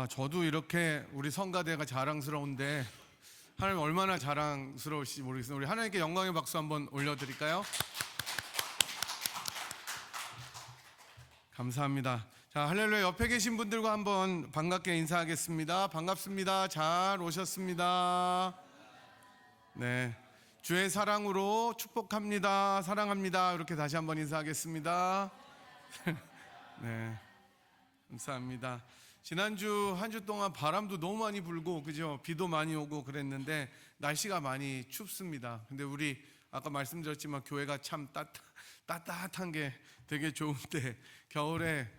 저도 이렇게 우리 성가대가 자랑스러운데 하나님 얼마나 자랑스러우실지 모르겠습니다. 우리 하나님께 영광의 박수 한번 올려드릴까요? 감사합니다. 자, 할렐루야. 옆에 계신 분들과 한번 반갑게 인사하겠습니다. 반갑습니다. 잘 오셨습니다. 네, 주의 사랑으로 축복합니다. 사랑합니다. 이렇게 다시 한번 인사하겠습니다. 네, 감사합니다. 지난주 한 주 동안 바람도 너무 많이 불고 그죠? 비도 많이 오고 그랬는데 날씨가 많이 춥습니다. 근데 우리 아까 말씀드렸지만 교회가 참 따뜻한 게 되게 좋은데 겨울에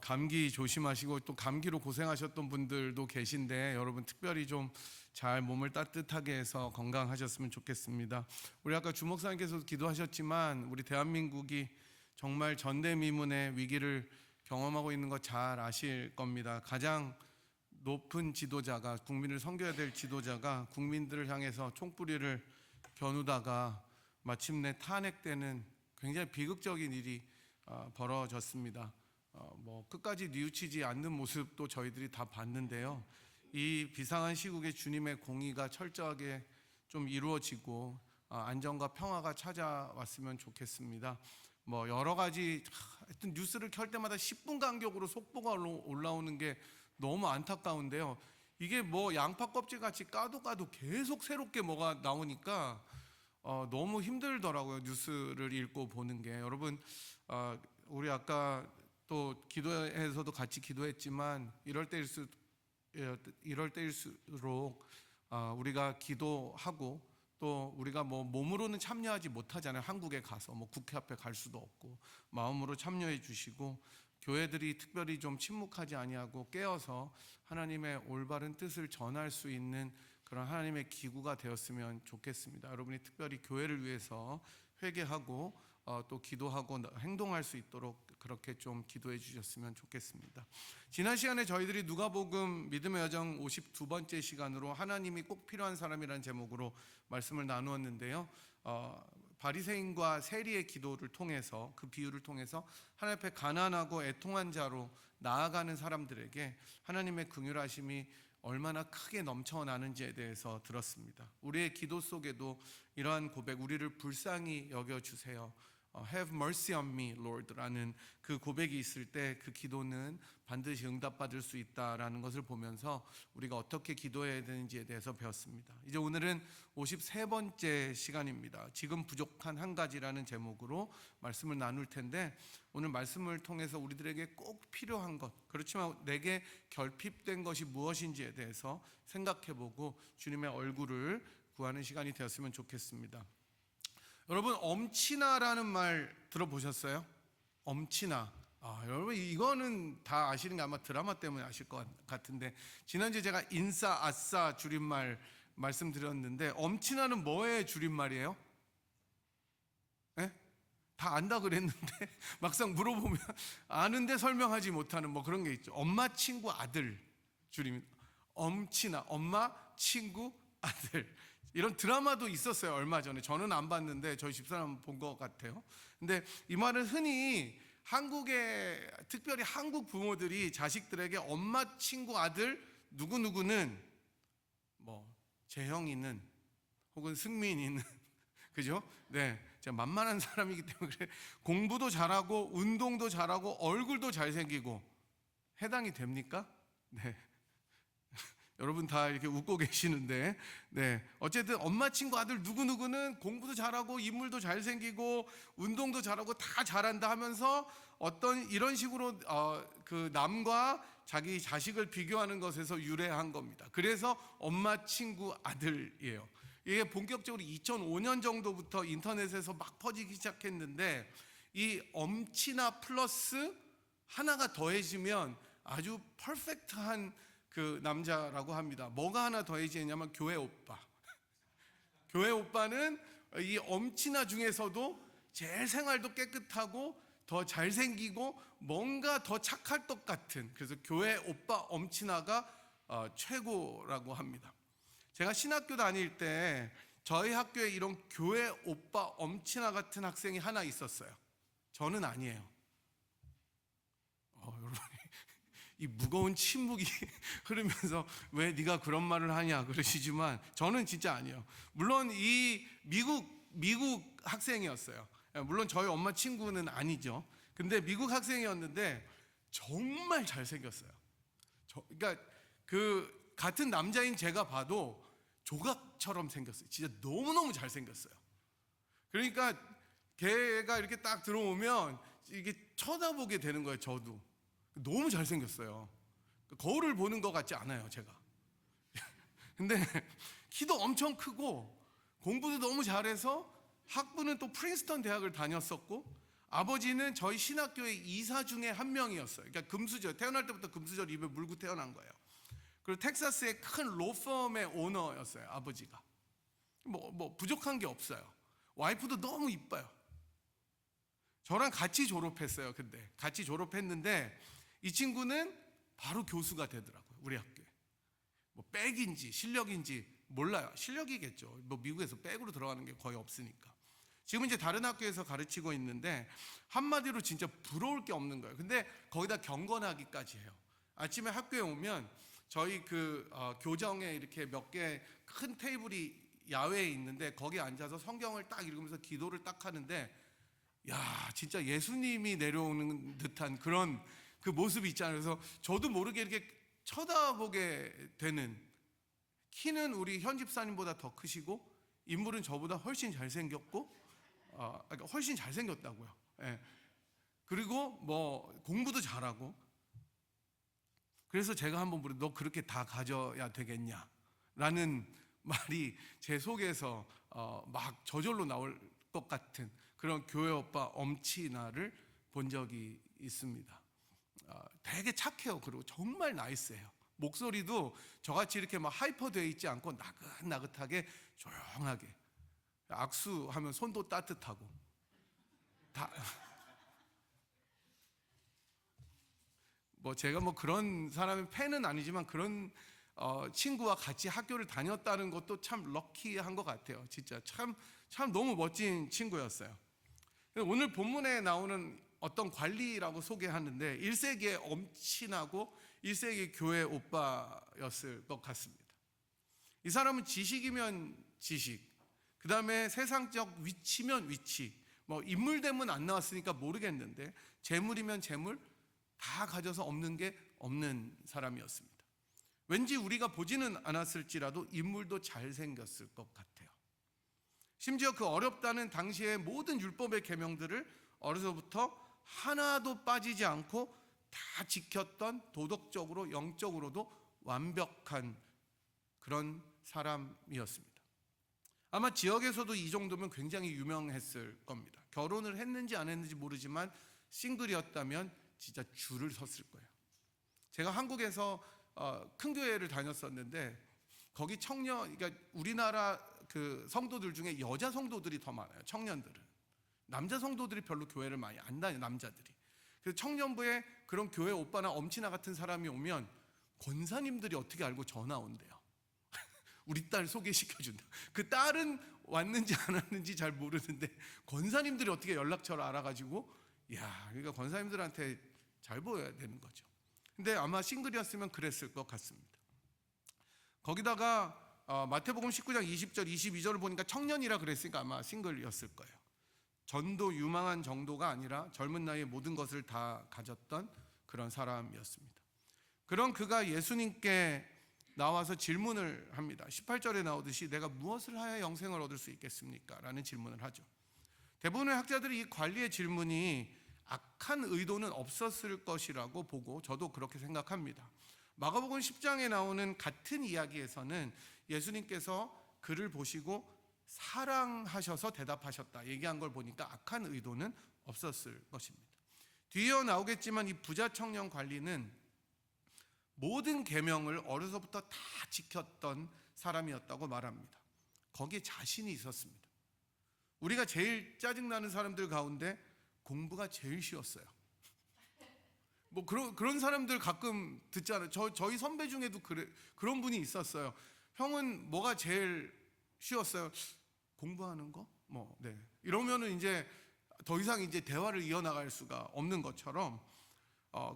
감기 조심하시고 또 감기로 고생하셨던 분들도 계신데 여러분 특별히 좀 잘 몸을 따뜻하게 해서 건강하셨으면 좋겠습니다. 우리 아까 주 목사님께서도 기도하셨지만 우리 대한민국이 정말 전대미문의 위기를 경험하고 있는 거 잘 아실 겁니다. 가장 높은 지도자가, 국민을 섬겨야 될 지도자가 국민들을 향해서 총뿌리를 겨누다가 마침내 탄핵되는 굉장히 비극적인 일이 벌어졌습니다. 끝까지 뉘우치지 않는 모습도 저희들이 다 봤는데요. 이 비상한 시국에 주님의 공의가 철저하게 좀 이루어지고 안정과 평화가 찾아왔으면 좋겠습니다. 여러 가지 하여튼 뉴스를 켤 때마다 10분 간격으로 속보가 올라오는 게 너무 안타까운데요. 이게 양파 껍질 같이 까도 계속 새롭게 뭐가 나오니까 너무 힘들더라고요. 뉴스를 읽고 보는 게. 여러분, 우리 아까 또 기도에서도 같이 기도했지만 이럴 때일수록 우리가 기도하고 또 우리가 몸으로는 참여하지 못하잖아요. 한국에 가서 국회 앞에 갈 수도 없고 마음으로 참여해 주시고 교회들이 특별히 좀 침묵하지 아니하고 깨어서 하나님의 올바른 뜻을 전할 수 있는 그런 하나님의 기구가 되었으면 좋겠습니다. 여러분이 특별히 교회를 위해서 회개하고 또 기도하고 행동할 수 있도록 그렇게 좀 기도해 주셨으면 좋겠습니다. 지난 시간에 저희들이 누가복음 믿음의 여정 52번째 시간으로 하나님이 꼭 필요한 사람이라는 제목으로 말씀을 나누었는데요. 바리새인과 세리의 기도를 통해서, 그 비유를 통해서 하나님 앞에 가난하고 애통한 자로 나아가는 사람들에게 하나님의 긍휼하심이 얼마나 크게 넘쳐나는지에 대해서 들었습니다. 우리의 기도 속에도 이러한 고백, 우리를 불쌍히 여겨주세요, Have mercy on me, Lord 라는 그 고백이 있을 때 그 기도는 반드시 응답받을 수 있다라는 것을 보면서 우리가 어떻게 기도해야 되는지에 대해서 배웠습니다. 이제 오늘은 53번째 시간입니다. 지금 부족한 한 가지라는 제목으로 말씀을 나눌 텐데, 오늘 말씀을 통해서 우리들에게 꼭 필요한 것, 그렇지만 내게 결핍된 것이 무엇인지에 대해서 생각해보고 주님의 얼굴을 구하는 시간이 되었으면 좋겠습니다. 여러분, 엄친아라는 말 들어보셨어요? 엄친아. 여러분 이거는 다 아시는 게 아마 드라마 때문에 아실 것 같은데, 지난주에 제가 인싸 아싸 줄임말 말씀드렸는데 엄친아는 뭐의 줄임말이에요? 네? 다 안다 그랬는데 막상 물어보면 아는데 설명하지 못하는 그런 게 있죠. 엄마 친구 아들 줄임, 엄친아, 엄마 친구 아들. 이런 드라마도 있었어요. 얼마 전에. 저는 안 봤는데 저희 집사람 본 것 같아요. 근데 이 말은 흔히 한국의, 특별히 한국 부모들이 자식들에게 엄마 친구 아들 누구누구는 재형이는 혹은 승민이는 그죠? 네, 제가 만만한 사람이기 때문에 그래. 공부도 잘하고 운동도 잘하고 얼굴도 잘생기고 해당이 됩니까? 네. 여러분 다 이렇게 웃고 계시는데, 네, 어쨌든 엄마 친구 아들 누구누구는 공부도 잘하고 인물도 잘생기고 운동도 잘하고 다 잘한다 하면서 어떤 이런 식으로 그 남과 자기 자식을 비교하는 것에서 유래한 겁니다. 그래서 엄마 친구 아들이에요. 이게 본격적으로 2005년 정도부터 인터넷에서 막 퍼지기 시작했는데, 이 엄친아 플러스 하나가 더해지면 아주 퍼펙트한 그 남자라고 합니다. 뭐가 하나 더해지냐면 교회 오빠. 교회 오빠는 이 엄친아 중에서도 제일 생활도 깨끗하고 더 잘생기고 뭔가 더 착할 것 같은, 그래서 교회 오빠 엄친아가 최고라고 합니다. 제가 신학교 다닐 때 저희 학교에 이런 교회 오빠 엄친아 같은 학생이 하나 있었어요. 저는 아니에요. 여러분 이 무거운 침묵이 흐르면서 왜 네가 그런 말을 하냐 그러시지만 저는 진짜 아니에요. 물론 이 미국 학생이었어요. 물론 저희 엄마 친구는 아니죠. 근데 미국 학생이었는데 정말 잘생겼어요. 그러니까 그 같은 남자인 제가 봐도 조각처럼 생겼어요. 진짜 너무너무 잘생겼어요. 그러니까 걔가 이렇게 딱 들어오면 이게 쳐다보게 되는 거예요. 저도 너무 잘생겼어요. 거울을 보는 것 같지 않아요, 제가. 근데 키도 엄청 크고 공부도 너무 잘해서 학부는 또 프린스턴 대학을 다녔었고 아버지는 저희 신학교의 이사 중에 한 명이었어요. 그러니까 금수저, 태어날 때부터 금수저를 입에 물고 태어난 거예요. 그리고 텍사스의 큰 로펌의 오너였어요, 아버지가. 뭐 부족한 게 없어요. 와이프도 너무 이뻐요. 저랑 같이 졸업했어요. 근데 같이 졸업했는데 이 친구는 바로 교수가 되더라고요, 우리 학교에. 뭐 백인지 실력인지 몰라요. 실력이겠죠. 뭐 미국에서 백으로 들어가는 게 거의 없으니까. 지금 이제 다른 학교에서 가르치고 있는데 한마디로 진짜 부러울 게 없는 거예요. 근데 거기다 경건하기까지 해요. 아침에 학교에 오면 저희 교정에 이렇게 몇 개 큰 테이블이 야외에 있는데 거기 앉아서 성경을 딱 읽으면서 기도를 딱 하는데 야, 진짜 예수님이 내려오는 듯한 그런 그 모습이 있잖아요. 그래서 저도 모르게 이렇게 쳐다보게 되는, 키는 우리 현 집사님보다 더 크시고 인물은 저보다 훨씬 잘생겼고 그러니까 훨씬 잘생겼다고요. 예. 그리고 뭐 공부도 잘하고. 그래서 제가 한번 물어, 너 그렇게 다 가져야 되겠냐? 라는 말이 제 속에서 막 저절로 나올 것 같은 그런 교회 오빠 엄치나를 본 적이 있습니다. 되게 착해요. 그리고 정말 나이스해요. 목소리도 저같이 이렇게 막 하이퍼되어 있지 않고 나긋나긋하게 조용하게, 악수하면 손도 따뜻하고 다. 뭐 제가 뭐 그런 사람의 팬은 아니지만 그런 친구와 같이 학교를 다녔다는 것도 참 럭키한 것 같아요. 진짜 참 너무 멋진 친구였어요. 오늘 본문에 나오는 어떤 관리라고 소개하는데 1세기에 엄친하고 1세기 교회 오빠였을 것 같습니다. 이 사람은 지식이면 지식, 그 다음에 세상적 위치면 위치, 뭐 인물대문 안 나왔으니까 모르겠는데 재물이면 재물 다 가져서 없는 게 없는 사람이었습니다. 왠지 우리가 보지는 않았을지라도 인물도 잘생겼을 것 같아요. 심지어 그 어렵다는 당시의 모든 율법의 계명들을 어려서부터 하나도 빠지지 않고 다 지켰던, 도덕적으로 영적으로도 완벽한 그런 사람이었습니다. 아마 지역에서도 이 정도면 굉장히 유명했을 겁니다. 결혼을 했는지 안 했는지 모르지만 싱글이었다면 진짜 줄을 섰을 거예요. 제가 한국에서 큰 교회를 다녔었는데 거기 그러니까 우리나라 그 성도들 중에 여자 성도들이 더 많아요. 청년들은. 남자 성도들이 별로 교회를 많이 안 다녀요, 남자들이. 그래서 청년부에 그런 교회 오빠나 엄친아 같은 사람이 오면 권사님들이 어떻게 알고 전화 온대요. 우리 딸 소개시켜준다. 그 딸은 왔는지 안 왔는지 잘 모르는데 권사님들이 어떻게 연락처를 알아가지고, 그러니까 권사님들한테 잘 보여야 되는 거죠. 근데 아마 싱글이었으면 그랬을 것 같습니다. 거기다가 마태복음 19장 20절 22절을 보니까 청년이라 그랬으니까 아마 싱글이었을 거예요. 전도 유망한 정도가 아니라 젊은 나이에 모든 것을 다 가졌던 그런 사람이었습니다. 그런 그가 예수님께 나와서 질문을 합니다. 18절에 나오듯이 내가 무엇을 하여 영생을 얻을 수 있겠습니까? 라는 질문을 하죠. 대부분의 학자들이 이 관리의 질문이 악한 의도는 없었을 것이라고 보고 저도 그렇게 생각합니다. 마가복음 10장에 나오는 같은 이야기에서는 예수님께서 그를 보시고 사랑하셔서 대답하셨다 얘기한 걸 보니까 악한 의도는 없었을 것입니다. 뒤이어 나오겠지만 이 부자 청년 관리는 모든 계명을 어려서부터 다 지켰던 사람이었다고 말합니다. 거기에 자신이 있었습니다. 우리가 제일 짜증나는 사람들 가운데 공부가 제일 쉬웠어요. 뭐 그런 사람들 가끔 듣잖아요. 저희 선배 중에도 그런 분이 있었어요. 형은 뭐가 제일 쉬웠어요? 공부하는 거? 이러면은 이제 더 이상 이제 대화를 이어나갈 수가 없는 것처럼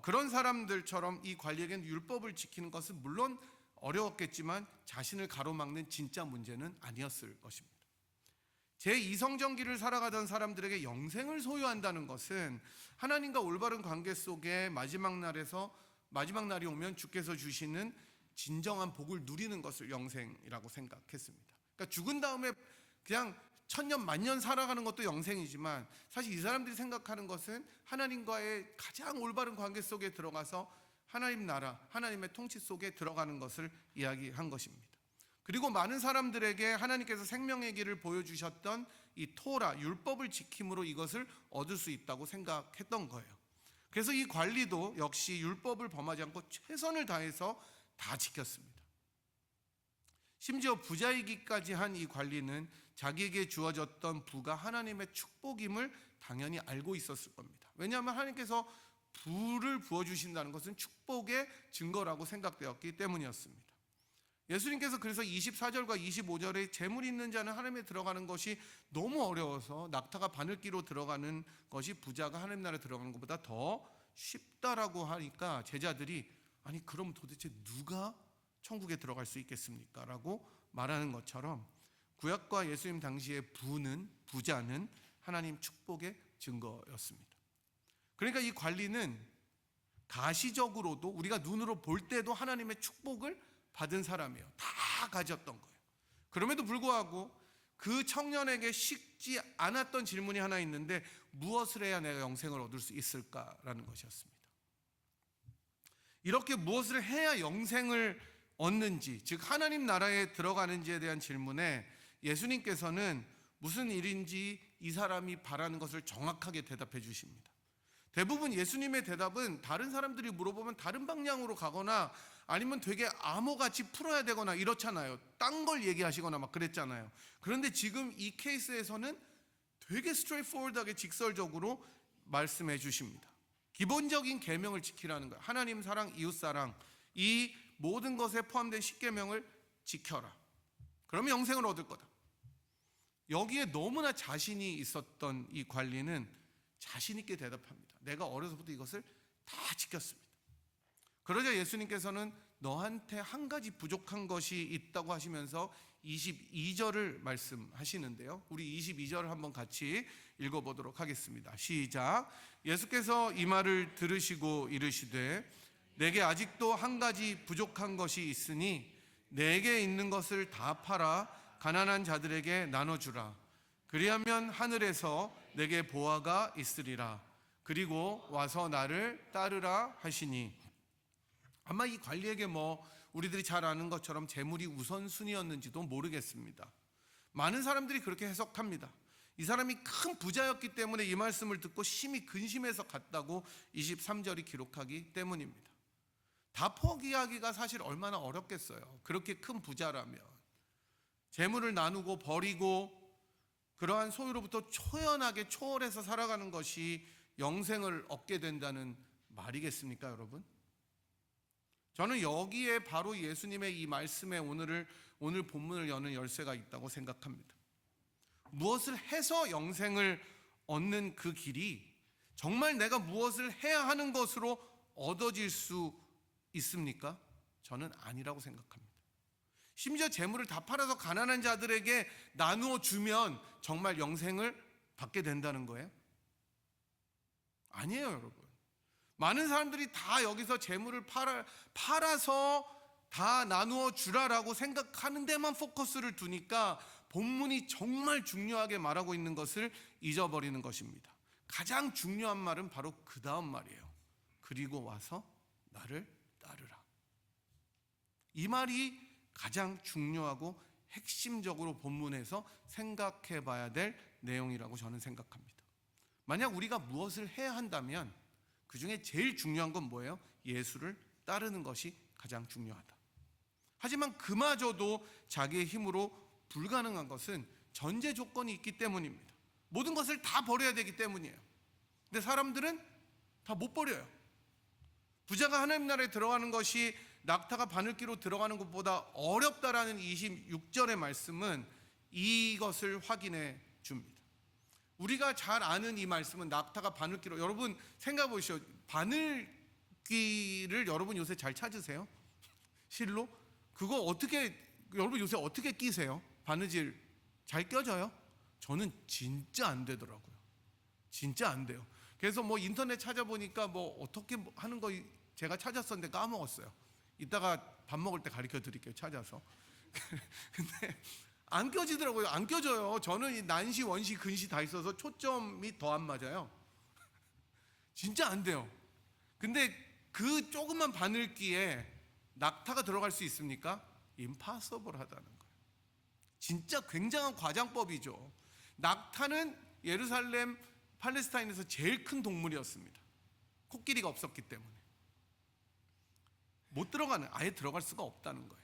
그런 사람들처럼 이 관리에게는 율법을 지키는 것은 물론 어려웠겠지만 자신을 가로막는 진짜 문제는 아니었을 것입니다. 제2성전기를 살아가던 사람들에게 영생을 소유한다는 것은 하나님과 올바른 관계 속에 마지막 날이 오면 주께서 주시는 진정한 복을 누리는 것을 영생이라고 생각했습니다. 그러니까 죽은 다음에 그냥 천년 만년 살아가는 것도 영생이지만 사실 이 사람들이 생각하는 것은 하나님과의 가장 올바른 관계 속에 들어가서 하나님 나라, 하나님의 통치 속에 들어가는 것을 이야기한 것입니다. 그리고 많은 사람들에게 하나님께서 생명의 길을 보여주셨던 이 토라, 율법을 지킴으로 이것을 얻을 수 있다고 생각했던 거예요. 그래서 이 관리도 역시 율법을 범하지 않고 최선을 다해서 다 지켰습니다. 심지어 부자이기까지 한 이 관리는 자기에게 주어졌던 부가 하나님의 축복임을 당연히 알고 있었을 겁니다. 왜냐하면 하나님께서 부를 부어주신다는 것은 축복의 증거라고 생각되었기 때문이었습니다. 예수님께서 그래서 24절과 25절에 재물이 있는 자는 하나님에 들어가는 것이 너무 어려워서 낙타가 바늘기로 들어가는 것이 부자가 하나님 나라에 들어가는 것보다 더 쉽다라고 하니까 제자들이 아니 그럼 도대체 누가 천국에 들어갈 수 있겠습니까? 라고 말하는 것처럼 구약과 예수님 당시의 부자는 하나님 축복의 증거였습니다. 그러니까 이 관리는 가시적으로도 우리가 눈으로 볼 때도 하나님의 축복을 받은 사람이에요. 다 가졌던 거예요. 그럼에도 불구하고 그 청년에게 쉽지 않았던 질문이 하나 있는데 무엇을 해야 내가 영생을 얻을 수 있을까라는 것이었습니다. 이렇게 무엇을 해야 영생을 얻는지, 즉 하나님 나라에 들어가는지에 대한 질문에 예수님께서는 무슨 일인지 이 사람이 바라는 것을 정확하게 대답해 주십니다. 대부분 예수님의 대답은 다른 사람들이 물어보면 다른 방향으로 가거나 아니면 되게 암호같이 풀어야 되거나 이렇잖아요. 딴 걸 얘기하시거나 막 그랬잖아요. 그런데 지금 이 케이스에서는 되게 스트레이트포워드하게 직설적으로 말씀해 주십니다. 기본적인 계명을 지키라는 거예요. 하나님 사랑, 이웃 사랑, 이 모든 것에 포함된 10계명을 지켜라. 그러면 영생을 얻을 거다. 여기에 너무나 자신이 있었던 이 관리는 자신 있게 대답합니다. 내가 어려서부터 이것을 다 지켰습니다. 그러자 예수님께서는 너한테 한 가지 부족한 것이 있다고 하시면서 22절을 말씀하시는데요. 우리 22절을 한번 같이 읽어보도록 하겠습니다. 시작. 예수께서 이 말을 들으시고 이르시되 내게 아직도 한 가지 부족한 것이 있으니 내게 있는 것을 다 팔아 가난한 자들에게 나눠주라. 그리하면 하늘에서 내게 보화가 있으리라. 그리고 와서 나를 따르라 하시니. 아마 이 관리에게 우리들이 잘 아는 것처럼 재물이 우선순위였는지도 모르겠습니다. 많은 사람들이 그렇게 해석합니다. 이 사람이 큰 부자였기 때문에 이 말씀을 듣고 심히 근심해서 갔다고 23절이 기록하기 때문입니다. 다 포기하기가 사실 얼마나 어렵겠어요. 그렇게 큰 부자라면 재물을 나누고 버리고 그러한 소유로부터 초연하게 초월해서 살아가는 것이 영생을 얻게 된다는 말이겠습니까, 여러분? 저는 여기에 바로 예수님의 이 말씀에 오늘 본문을 여는 열쇠가 있다고 생각합니다. 무엇을 해서 영생을 얻는 그 길이 정말 내가 무엇을 해야 하는 것으로 얻어질 수 있습니까? 저는 아니라고 생각합니다. 심지어 재물을 다 팔아서 가난한 자들에게 나누어 주면 정말 영생을 받게 된다는 거예요? 아니에요, 여러분. 많은 사람들이 다 여기서 재물을 팔아서 다 나누어 주라라고 생각하는 데만 포커스를 두니까 본문이 정말 중요하게 말하고 있는 것을 잊어버리는 것입니다. 가장 중요한 말은 바로 그 다음 말이에요. 그리고 와서 나를 따르라. 이 말이 가장 중요하고 핵심적으로 본문에서 생각해 봐야 될 내용이라고 저는 생각합니다. 만약 우리가 무엇을 해야 한다면 그 중에 제일 중요한 건 뭐예요? 예수를 따르는 것이 가장 중요하다. 하지만 그마저도 자기의 힘으로 불가능한 것은 전제 조건이 있기 때문입니다. 모든 것을 다 버려야 되기 때문이에요. 근데 사람들은 다 못 버려요. 부자가 하나님 나라에 들어가는 것이 낙타가 바늘기로 들어가는 것보다 어렵다라는 26절의 말씀은 이것을 확인해 줍니다. 우리가 잘 아는 이 말씀은 낙타가 바늘기로, 여러분 생각해 보시죠. 바늘 바퀴를 여러분 요새 잘 찾으세요? 실로? 그거 어떻게 여러분 요새 어떻게 끼세요? 바느질 잘 껴져요? 저는 진짜 안 되더라고요. 진짜 안 돼요. 그래서 뭐 인터넷 찾아보니까 뭐 어떻게 하는 거 제가 찾았었는데 까먹었어요. 이따가 밥 먹을 때 가르쳐 드릴게요. 찾아서. 근데 안 껴지더라고요. 안 껴져요. 저는 이 난시, 원시, 근시 다 있어서 초점이 더 안 맞아요. 진짜 안 돼요. 근데 그 조그만 바늘기에 낙타가 들어갈 수 있습니까? 임파서블 하다는 거예요. 진짜 굉장한 과장법이죠. 낙타는 예루살렘 팔레스타인에서 제일 큰 동물이었습니다. 코끼리가 없었기 때문에 못 들어가는, 아예 들어갈 수가 없다는 거예요.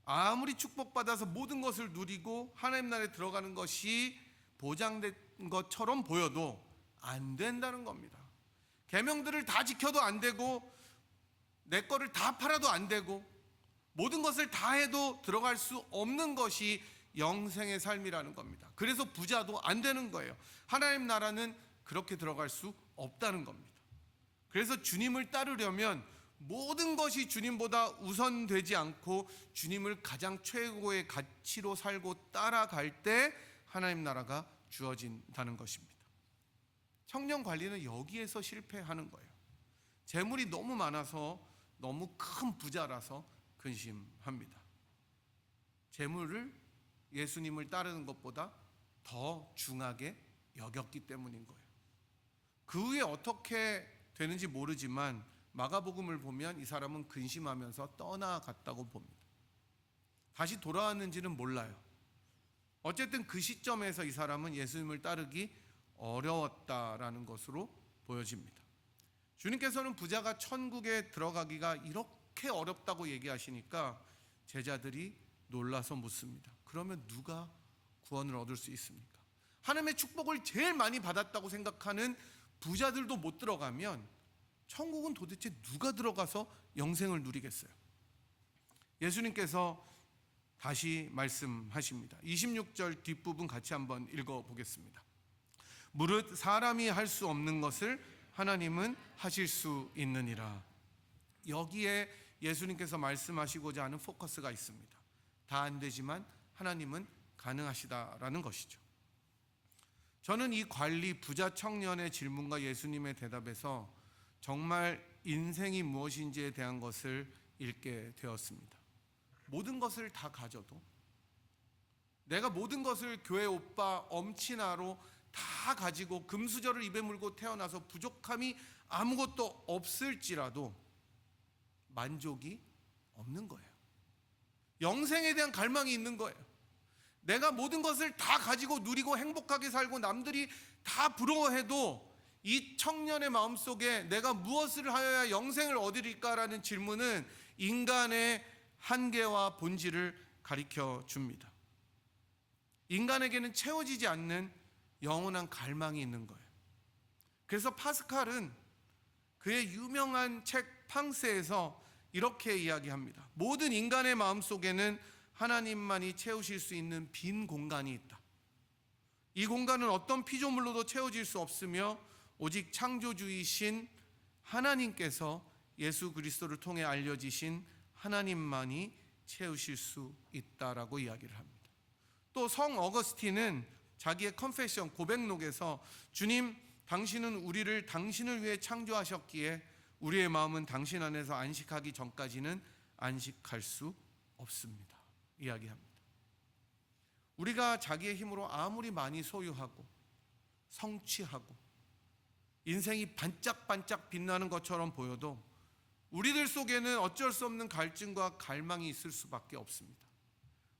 아무리 축복받아서 모든 것을 누리고 하나님 나라에 들어가는 것이 보장된 것처럼 보여도 안 된다는 겁니다. 계명들을 다 지켜도 안 되고 내 거를 다 팔아도 안 되고 모든 것을 다 해도 들어갈 수 없는 것이 영생의 삶이라는 겁니다. 그래서 부자도 안 되는 거예요. 하나님 나라는 그렇게 들어갈 수 없다는 겁니다. 그래서 주님을 따르려면 모든 것이 주님보다 우선되지 않고 주님을 가장 최고의 가치로 살고 따라갈 때 하나님 나라가 주어진다는 것입니다. 청년 관리는 여기에서 실패하는 거예요. 재물이 너무 많아서 너무 큰 부자라서 근심합니다. 재물을 예수님을 따르는 것보다 더 중하게 여겼기 때문인 거예요. 그 후에 어떻게 되는지 모르지만 마가복음을 보면 이 사람은 근심하면서 떠나갔다고 봅니다. 다시 돌아왔는지는 몰라요. 어쨌든 그 시점에서 이 사람은 예수님을 따르기 어려웠다라는 것으로 보여집니다. 주님께서는 부자가 천국에 들어가기가 이렇게 어렵다고 얘기하시니까 제자들이 놀라서 묻습니다. 그러면 누가 구원을 얻을 수 있습니까? 하나님의 축복을 제일 많이 받았다고 생각하는 부자들도 못 들어가면 천국은 도대체 누가 들어가서 영생을 누리겠어요? 예수님께서 다시 말씀하십니다. 26절 뒷부분 같이 한번 읽어보겠습니다. 무릇 사람이 할 수 없는 것을 하나님은 하실 수 있느니라. 여기에 예수님께서 말씀하시고자 하는 포커스가 있습니다. 다 안 되지만 하나님은 가능하시다라는 것이죠. 저는 이 관리 부자 청년의 질문과 예수님의 대답에서 정말 인생이 무엇인지에 대한 것을 읽게 되었습니다. 모든 것을 다 가져도, 내가 모든 것을 교회 오빠 엄친아로 다 가지고 금수저를 입에 물고 태어나서 부족함이 아무것도 없을지라도 만족이 없는 거예요. 영생에 대한 갈망이 있는 거예요. 내가 모든 것을 다 가지고 누리고 행복하게 살고 남들이 다 부러워해도 이 청년의 마음속에 내가 무엇을 하여야 영생을 얻으릴까라는 질문은 인간의 한계와 본질을 가리켜 줍니다. 인간에게는 채워지지 않는 영원한 갈망이 있는 거예요. 그래서 파스칼은 그의 유명한 책 팡세에서 이렇게 이야기합니다. 모든 인간의 마음속에는 하나님만이 채우실 수 있는 빈 공간이 있다. 이 공간은 어떤 피조물로도 채워질 수 없으며 오직 창조주이신 하나님께서 예수 그리스도를 통해 알려지신 하나님만이 채우실 수 있다라고 이야기를 합니다. 또 성 어거스틴은 자기의 컨페션 고백록에서 주님, 당신은 우리를 당신을 위해 창조하셨기에 우리의 마음은 당신 안에서 안식하기 전까지는 안식할 수 없습니다. 이야기합니다. 우리가 자기의 힘으로 아무리 많이 소유하고 성취하고 인생이 반짝반짝 빛나는 것처럼 보여도 우리들 속에는 어쩔 수 없는 갈증과 갈망이 있을 수밖에 없습니다.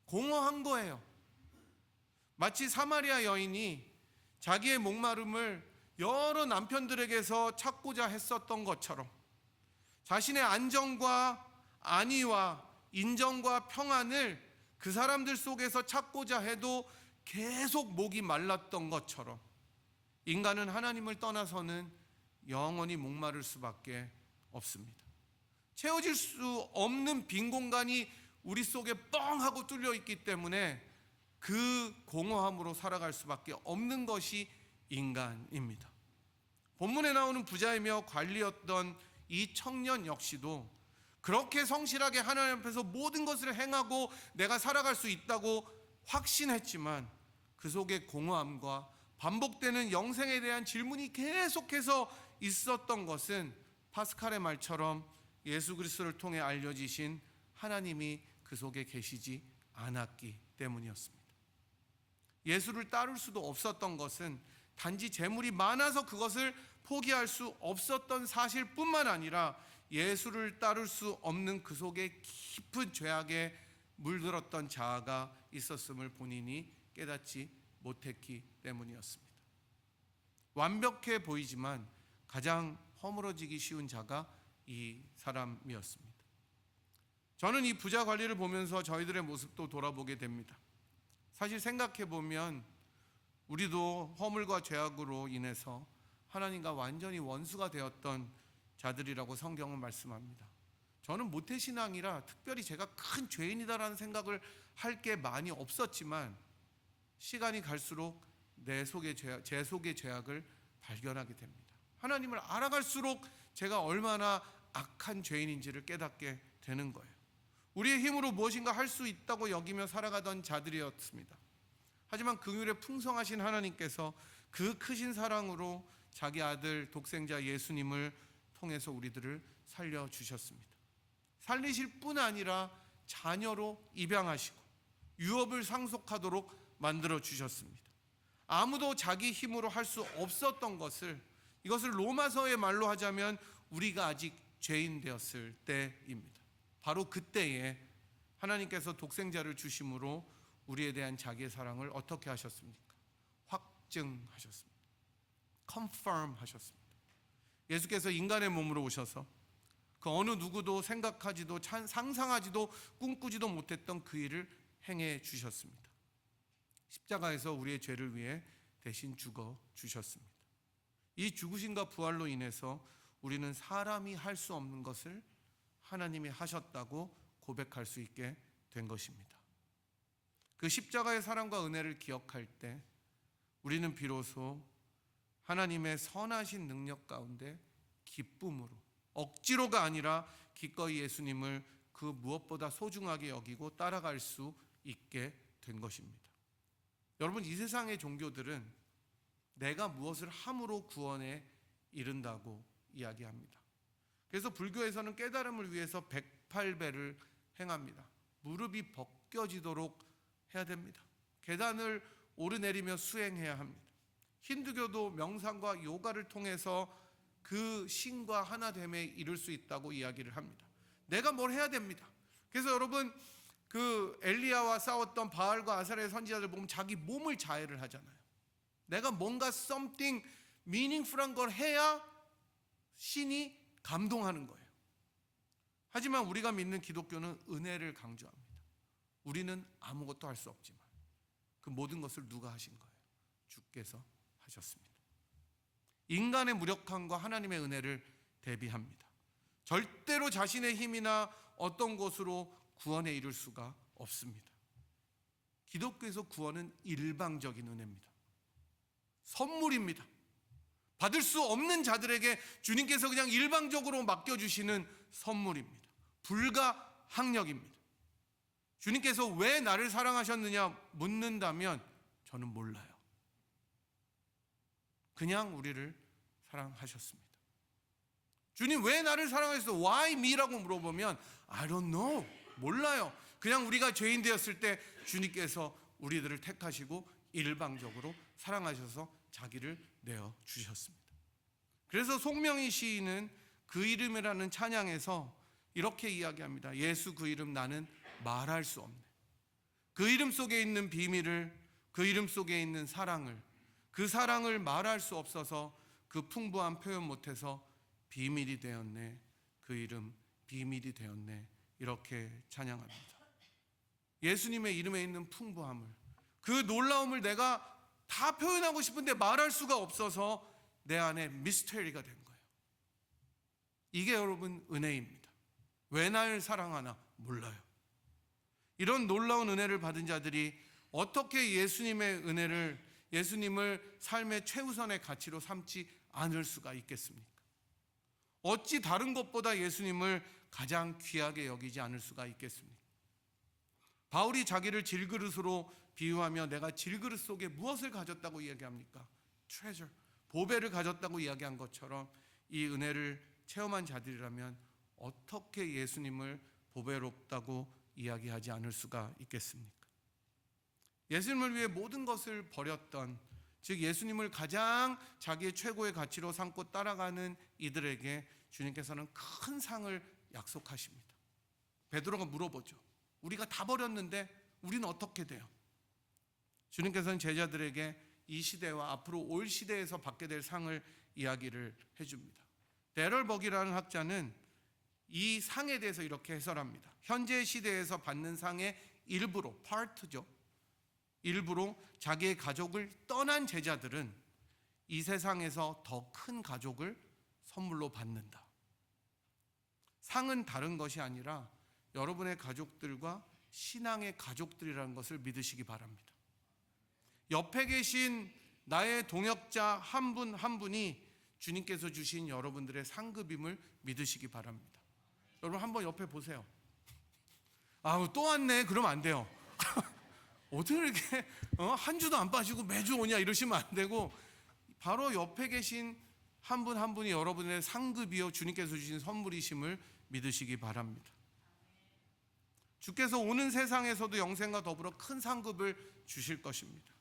공허한 거예요. 마치 사마리아 여인이 자기의 목마름을 여러 남편들에게서 찾고자 했었던 것처럼 자신의 안정과 안위와 인정과 평안을 그 사람들 속에서 찾고자 해도 계속 목이 말랐던 것처럼 인간은 하나님을 떠나서는 영원히 목마를 수밖에 없습니다. 채워질 수 없는 빈 공간이 우리 속에 뻥 하고 뚫려 있기 때문에 그 공허함으로 살아갈 수밖에 없는 것이 인간입니다. 본문에 나오는 부자이며 관리였던 이 청년 역시도 그렇게 성실하게 하나님 앞에서 모든 것을 행하고 내가 살아갈 수 있다고 확신했지만 그 속에 공허함과 반복되는 영생에 대한 질문이 계속해서 있었던 것은 파스칼의 말처럼 예수 그리스도를 통해 알려지신 하나님이 그 속에 계시지 않았기 때문이었습니다. 예수를 따를 수도 없었던 것은 단지 재물이 많아서 그것을 포기할 수 없었던 사실뿐만 아니라 예수를 따를 수 없는 그 속에 깊은 죄악에 물들었던 자아가 있었음을 본인이 깨닫지 못했기 때문이었습니다. 완벽해 보이지만 가장 허물어지기 쉬운 자가 이 사람이었습니다. 저는 이 부자 관리를 보면서 저희들의 모습도 돌아보게 됩니다. 사실 생각해 보면 우리도 허물과 죄악으로 인해서 하나님과 완전히 원수가 되었던 자들이라고 성경은 말씀합니다. 저는 모태신앙이라 특별히 제가 큰 죄인이다라는 생각을 할 게 많이 없었지만 시간이 갈수록 제 속의 죄악을 발견하게 됩니다. 하나님을 알아갈수록 제가 얼마나 악한 죄인인지를 깨닫게 되는 거예요. 우리의 힘으로 무엇인가 할 수 있다고 여기며 살아가던 자들이었습니다. 하지만 긍휼에 풍성하신 하나님께서 그 크신 사랑으로 자기 아들 독생자 예수님을 통해서 우리들을 살려주셨습니다. 살리실 뿐 아니라 자녀로 입양하시고 유업을 상속하도록 만들어 주셨습니다. 아무도 자기 힘으로 할 수 없었던 것을, 이것을 로마서의 말로 하자면 우리가 아직 죄인 되었을 때입니다. 바로 그때에 하나님께서 독생자를 주심으로 우리에 대한 자기의 사랑을 어떻게 하셨습니까? 확증하셨습니다. confirm 하셨습니다. 예수께서 인간의 몸으로 오셔서 그 어느 누구도 생각하지도 상상하지도 꿈꾸지도 못했던 그 일을 행해 주셨습니다. 십자가에서 우리의 죄를 위해 대신 죽어 주셨습니다. 이 죽으심과 부활로 인해서 우리는 사람이 할 수 없는 것을 하나님이 하셨다고 고백할 수 있게 된 것입니다. 그 십자가의 사랑과 은혜를 기억할 때 우리는 비로소 하나님의 선하신 능력 가운데 기쁨으로, 억지로가 아니라 기꺼이 예수님을 그 무엇보다 소중하게 여기고 따라갈 수 있게 된 것입니다. 여러분, 이 세상의 종교들은 내가 무엇을 함으로 구원에 이른다고 이야기합니다. 그래서 불교에서는 깨달음을 위해서 108배를 행합니다. 무릎이 벗겨지도록 해야 됩니다. 계단을 오르내리며 수행해야 합니다. 힌두교도 명상과 요가를 통해서 그 신과 하나됨에 이룰 수 있다고 이야기를 합니다. 내가 뭘 해야 됩니다. 그래서 여러분, 그 엘리야와 싸웠던 바알과 아사랴의 선지자들 보면 자기 몸을 자해를 하잖아요. 내가 뭔가 something meaningful한 걸 해야 신이 감동하는 거예요. 하지만 우리가 믿는 기독교는 은혜를 강조합니다. 우리는 아무것도 할 수 없지만 그 모든 것을 누가 하신 거예요? 주께서 하셨습니다. 인간의 무력함과 하나님의 은혜를 대비합니다. 절대로 자신의 힘이나 어떤 것으로 구원에 이를 수가 없습니다. 기독교에서 구원은 일방적인 은혜입니다. 선물입니다. 받을 수 없는 자들에게 주님께서 그냥 일방적으로 맡겨주시는 선물입니다. 불가항력입니다. 주님께서 왜 나를 사랑하셨느냐 묻는다면 저는 몰라요. 그냥 우리를 사랑하셨습니다. 주님 왜 나를 사랑하셨어? Why me라고 물어보면 I don't know. 몰라요. 그냥 우리가 죄인 되었을 때 주님께서 우리들을 택하시고 일방적으로 사랑하셔서 자기를 내어주셨습니다. 그래서 송명희 시인은 그 이름이라는 찬양에서 이렇게 이야기합니다. 예수 그 이름 나는 말할 수 없네. 그 이름 속에 있는 비밀을, 그 이름 속에 있는 사랑을, 그 사랑을 말할 수 없어서 그 풍부한 표현 못해서 비밀이 되었네. 그 이름 비밀이 되었네. 이렇게 찬양합니다. 예수님의 이름에 있는 풍부함을, 그 놀라움을 내가 다 표현하고 싶은데 말할 수가 없어서 내 안에 미스테리가 된 거예요. 이게 여러분 은혜입니다. 왜 날 사랑하나 몰라요. 이런 놀라운 은혜를 받은 자들이 어떻게 예수님을 삶의 최우선의 가치로 삼지 않을 수가 있겠습니까? 어찌 다른 것보다 예수님을 가장 귀하게 여기지 않을 수가 있겠습니까? 바울이 자기를 질그릇으로 비유하며 내가 질그릇 속에 무엇을 가졌다고 이야기합니까? treasure, 보배를 가졌다고 이야기한 것처럼 이 은혜를 체험한 자들이라면 어떻게 예수님을 보배롭다고 이야기하지 않을 수가 있겠습니까? 예수님을 위해 모든 것을 버렸던, 즉 예수님을 가장 자기의 최고의 가치로 삼고 따라가는 이들에게 주님께서는 큰 상을 약속하십니다. 베드로가 물어보죠. 우리가 다 버렸는데 우리는 어떻게 돼요? 주님께서는 제자들에게 이 시대와 앞으로 올 시대에서 받게 될 상을 이야기를 해줍니다. 데럴벅이라는 학자는 이 상에 대해서 이렇게 해설합니다. 현재 시대에서 받는 상의 일부로, 파트죠. 일부로 자기의 가족을 떠난 제자들은 이 세상에서 더 큰 가족을 선물로 받는다. 상은 다른 것이 아니라 여러분의 가족들과 신앙의 가족들이라는 것을 믿으시기 바랍니다. 옆에 계신 나의 동역자 한 분 한 분이 주님께서 주신 여러분들의 상급임을 믿으시기 바랍니다. 여러분 한번 옆에 보세요. 아우 또 왔네 그러면 안 돼요. 어떻게 이렇게 한 주도 안 빠지고 매주 오냐 이러시면 안 되고, 바로 옆에 계신 한 분 한 분이 여러분의 상급이요 주님께서 주신 선물이심을 믿으시기 바랍니다. 주께서 오는 세상에서도 영생과 더불어 큰 상급을 주실 것입니다.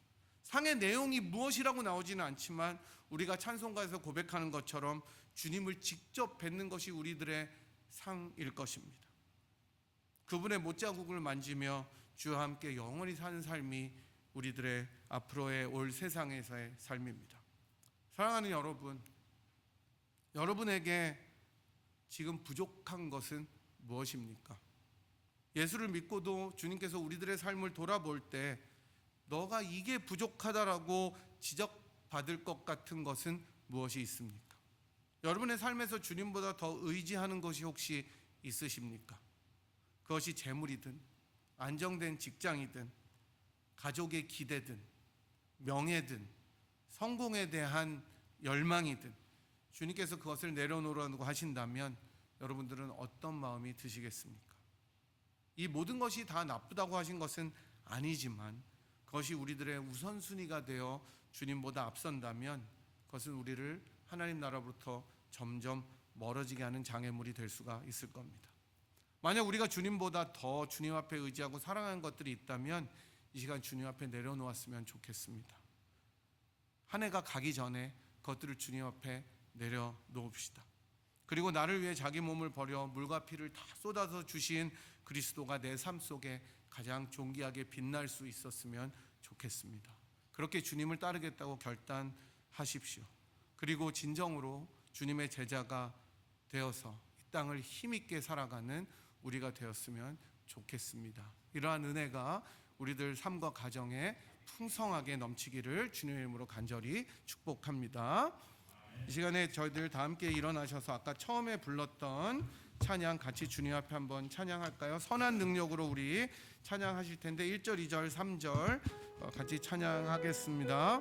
상의 내용이 무엇이라고 나오지는 않지만 우리가 찬송가에서 고백하는 것처럼 주님을 직접 뵙는 것이 우리들의 상일 것입니다. 그분의 못자국을 만지며 주와 함께 영원히 사는 삶이 우리들의 앞으로의 올 세상에서의 삶입니다. 사랑하는 여러분, 여러분에게 지금 부족한 것은 무엇입니까? 예수를 믿고도 주님께서 우리들의 삶을 돌아볼 때 너가 이게 부족하다라고 지적받을 것 같은 것은 무엇이 있습니까? 여러분의 삶에서 주님보다 더 의지하는 것이 혹시 있으십니까? 그것이 재물이든 안정된 직장이든 가족의 기대든 명예든 성공에 대한 열망이든 주님께서 그것을 내려놓으라고 하신다면 여러분들은 어떤 마음이 드시겠습니까? 이 모든 것이 다 나쁘다고 하신 것은 아니지만 그것이 우리들의 우선순위가 되어 주님보다 앞선다면 그것은 우리를 하나님 나라로부터 점점 멀어지게 하는 장애물이 될 수가 있을 겁니다. 만약 우리가 주님보다 더 주님 앞에 의지하고 사랑하는 것들이 있다면 이 시간 주님 앞에 내려놓았으면 좋겠습니다. 한 해가 가기 전에 그것들을 주님 앞에 내려놓읍시다. 그리고 나를 위해 자기 몸을 버려 물과 피를 다 쏟아서 주신 그리스도가 내 삶 속에 가장 존귀하게 빛날 수 있었으면 좋겠습니다. 그렇게 주님을 따르겠다고 결단하십시오. 그리고 진정으로 주님의 제자가 되어서 이 땅을 힘있게 살아가는 우리가 되었으면 좋겠습니다. 이러한 은혜가 우리들 삶과 가정에 풍성하게 넘치기를 주님의 이름으로 간절히 축복합니다. 이 시간에 저희들 다 함께 일어나셔서 아까 처음에 불렀던 찬양 같이 주님 앞에 한번 찬양할까요? 선한 능력으로 우리 찬양하실 텐데 1절, 2절, 3절 같이 찬양하겠습니다.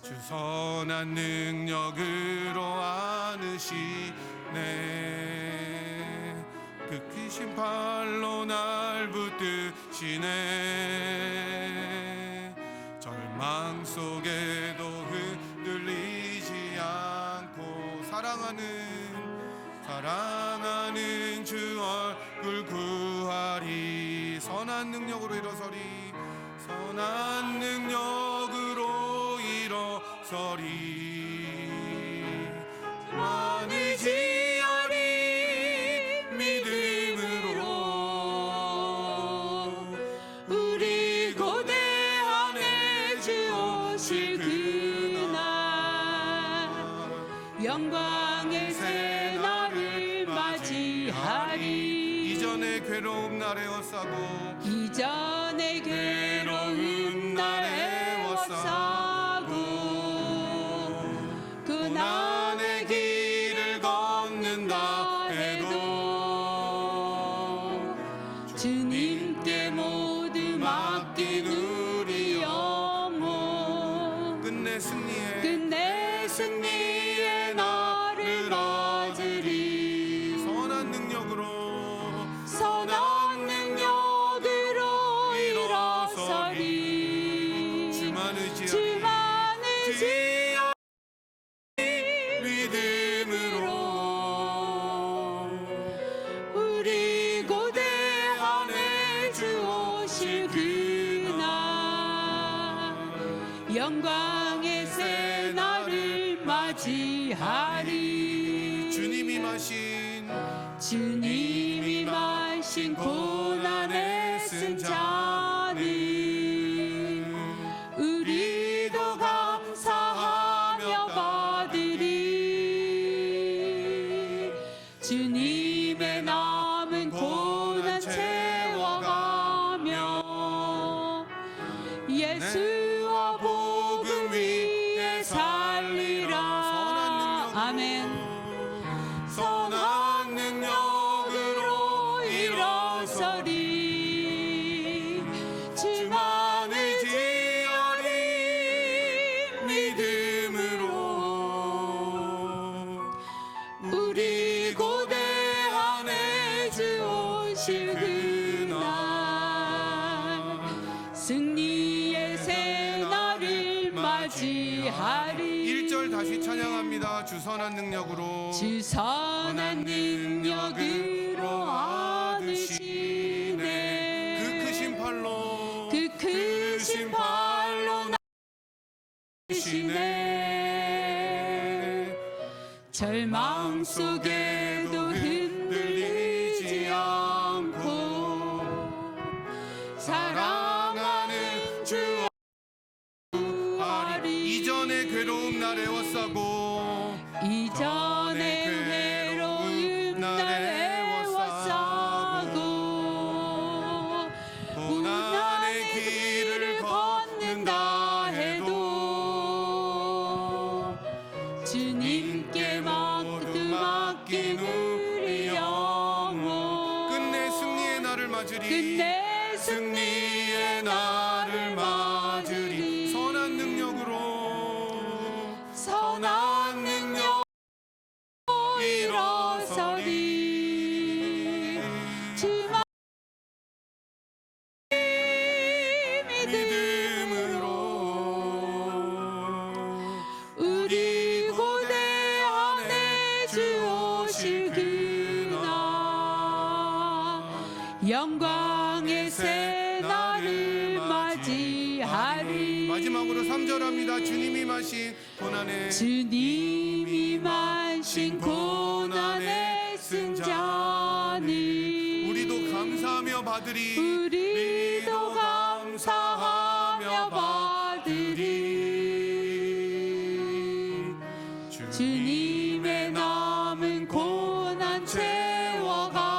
주 선한 능력으로 안으시네, 그 크신 팔로 날 붙드시네. 절망 속에도 흔들리지 않고 사랑하는 주 얼굴 구하리. 선한 능력으로 일어서리, 선한 능력으로 일어서리. 만을 지어리 믿음으로 우리 고대함에 주 오실 그날 영광의 새날을 맞이하리. 이전의 괴로움 날 에워싸고 이전의 괴로움 날 에워싸고 고난의 길을 걷는다 해도 주님께 끝내 승리의 끝내 승리의 나를 맞으리. 선한 능력으로 선한 능력으로 일어서리. 주만 의지하리 주만 의지하리. 믿음으로 우리 고대하네 주 오실 그날 영광의 새 날을 맞이하리. 주님이 마신 고난의 쓴 잔을 우리도 감사하며 받으리. 주님의 남은 고난 채워가며 예수와 복음 위에 살리라. 아멘. 선한 능력으로 일어서리. 주만 의지하리. 믿음으로 우리 고대하네 주 오실 그날 승리의 새 날을 맞이하리. 1절 다시 찬양합니다. 주 선한 능력으로 주 선한 능력으로 얻으시네. 그 크신 팔로 그 크신 팔로 나시네. 절망 속에도 흔들리지 않고 사랑하는 주 구하리. 이전의 괴로움 날 애워싸고 이전의 괴로움 날 애워싸고 고난의 길을 걷는다 해도 주님께 모두 맡긴 우리 영혼 끝내 승리의 날을 맞으리. 끝내 승리의 날을 맞으리. 선한 능력으로 선한 능력 일어서리. 주만 믿음으로 우리 고대하네 주 오실 그날 영광의 새 날을 맞이하리. 마지막으로 3절 합니다. 주님이 마신 고난의 주님이 마신 고난의 쓴 잔을 우리도 감사하며 받으리. 우리도 감사하며 받으리. 주님의 남은 고난 채워가며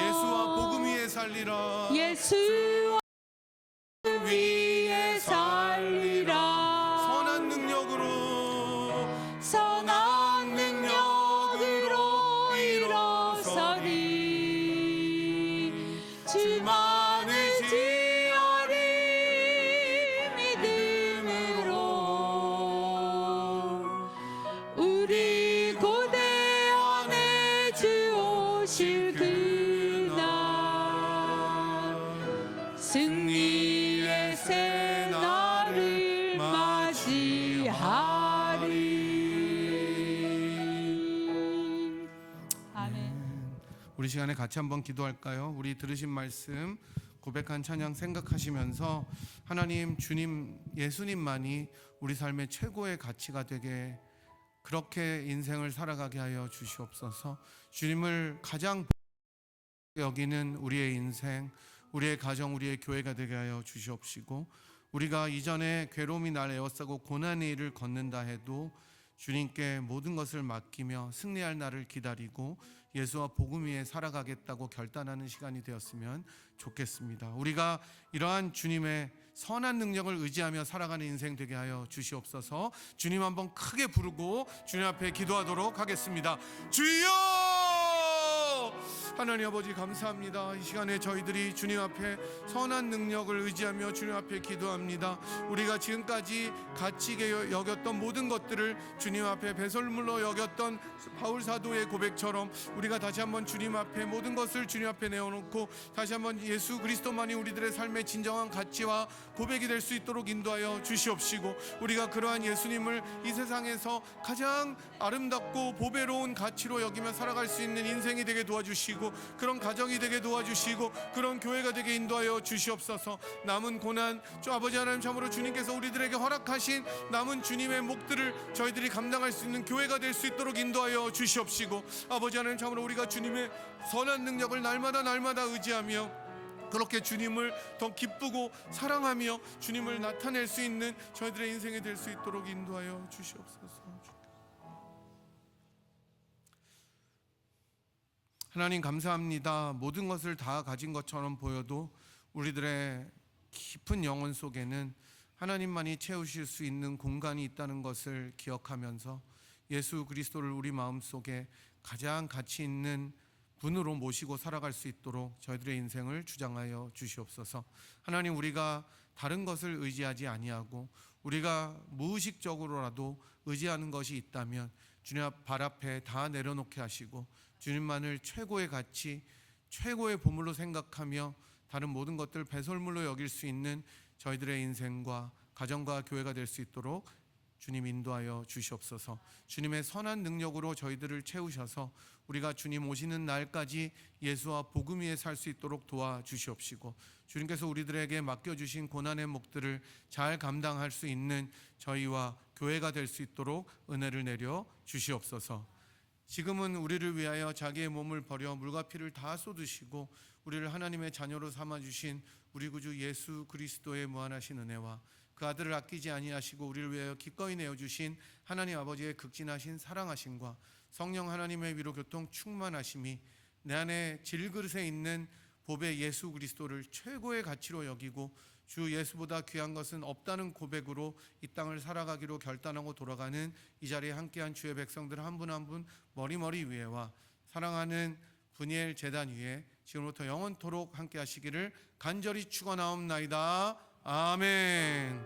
예수와 복음 위에 살리라. 예수와 위에 살리라. 선한 능력으로 선한 능력으로 일어서리. 주만 의지하리. 믿음으로 우리 고대하네 주 오실 그날 승리의 새 날을 맞이하리. 아멘. 우리 시간에 같이 한번 기도할까요? 우리 들으신 말씀 고백한 찬양 생각하시면서 하나님, 주님, 예수님만이 우리 삶의 최고의 가치가 되게 그렇게 인생을 살아가게 하여 주시옵소서. 주님을 가장 여기는 우리의 인생, 우리의 가정, 우리의 교회가 되게 하여 주시옵시고, 우리가 이전에 괴로움이 날 에워싸고 고난의 일을 걷는다 해도 주님께 모든 것을 맡기며 승리할 날을 기다리고 예수와 복음 위에 살아가겠다고 결단하는 시간이 되었으면 좋겠습니다. 우리가 이러한 주님의 선한 능력을 의지하며 살아가는 인생 되게 하여 주시옵소서. 주님 한번 크게 부르고 주님 앞에 기도하도록 하겠습니다. 주여! 하나님 아버지 감사합니다. 이 시간에 저희들이 주님 앞에 선한 능력을 의지하며 주님 앞에 기도합니다. 우리가 지금까지 가치게 여겼던 모든 것들을 주님 앞에 배설물로 여겼던 바울 사도의 고백처럼 우리가 다시 한번 주님 앞에 모든 것을 주님 앞에 내어놓고 다시 한번 예수 그리스도만이 우리들의 삶의 진정한 가치와 고백이 될 수 있도록 인도하여 주시옵시고, 우리가 그러한 예수님을 이 세상에서 가장 아름답고 보배로운 가치로 여기며 살아갈 수 있는 인생이 되게 도와주시고, 그런 가정이 되게 도와주시고, 그런 교회가 되게 인도하여 주시옵소서. 남은 고난, 주 아버지 하나님, 참으로 주님께서 우리들에게 허락하신 남은 주님의 몫들을 저희들이 감당할 수 있는 교회가 될 수 있도록 인도하여 주시옵시고, 아버지 하나님, 참으로 우리가 주님의 선한 능력을 날마다 의지하며 그렇게 주님을 더 기쁘고 사랑하며 주님을 나타낼 수 있는 저희들의 인생이 될 수 있도록 인도하여 주시옵소서. 하나님 감사합니다. 모든 것을 다 가진 것처럼 보여도 우리들의 깊은 영혼 속에는 하나님만이 채우실 수 있는 공간이 있다는 것을 기억하면서 예수 그리스도를 우리 마음속에 가장 가치 있는 분으로 모시고 살아갈 수 있도록 저희들의 인생을 주장하여 주시옵소서. 하나님, 우리가 다른 것을 의지하지 아니하고 우리가 무의식적으로라도 의지하는 것이 있다면 주님 발 앞에 다 내려놓게 하시고 주님만을 최고의 가치, 최고의 보물로 생각하며 다른 모든 것들 배설물로 여길 수 있는 저희들의 인생과 가정과 교회가 될 수 있도록 주님 인도하여 주시옵소서. 주님의 선한 능력으로 저희들을 채우셔서 우리가 주님 오시는 날까지 예수와 복음 위에 살 수 있도록 도와주시옵시고, 주님께서 우리들에게 맡겨주신 고난의 몫들을 잘 감당할 수 있는 저희와 교회가 될 수 있도록 은혜를 내려 주시옵소서. 지금은 우리를 위하여 자기의 몸을 버려 물과 피를 다 쏟으시고 우리를 하나님의 자녀로 삼아주신 우리 구주 예수 그리스도의 무한하신 은혜와 그 아들을 아끼지 아니하시고 우리를 위하여 기꺼이 내어주신 하나님 아버지의 극진하신 사랑하심과 성령 하나님의 위로 교통 충만하심이 내 안에 질그릇에 있는 보배 예수 그리스도를 최고의 가치로 여기고 주 예수보다 귀한 것은 없다는 고백으로 이 땅을 살아가기로 결단하고 돌아가는 이 자리에 함께한 주의 백성들 한 분 한 분 머리머리 위에와 사랑하는 분이엘 제단 위에 지금부터 영원토록 함께 하시기를 간절히 축원하옵나이다. 아멘.